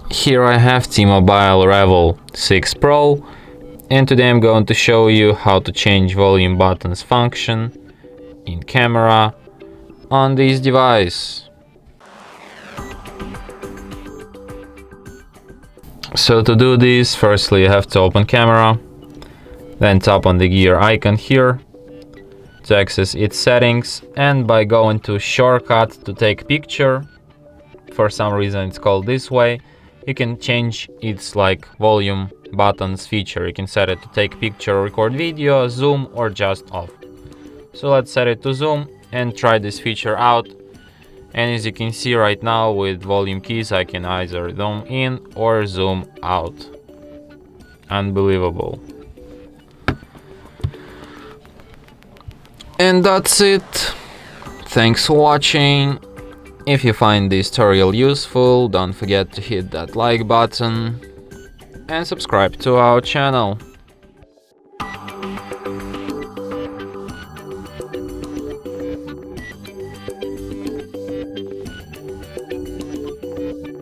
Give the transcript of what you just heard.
Here I have T-MOBILE Revvl 6 Pro, and today I'm going to show you how to change volume buttons function in camera on this device. So to do this, firstly you have to open camera, then tap on the gear icon here to access its settings, and by going to shortcut to take picture, for some reason it's called this way, you can change its volume buttons feature. You can set it to take picture, record video, zoom, or just off. So let's set it to zoom and try this feature out. And as you can see right now, with volume keys I can either zoom in or zoom out. Unbelievable. And that's it. Thanks for watching. If you find this tutorial useful, don't forget to hit that like button and subscribe to our channel.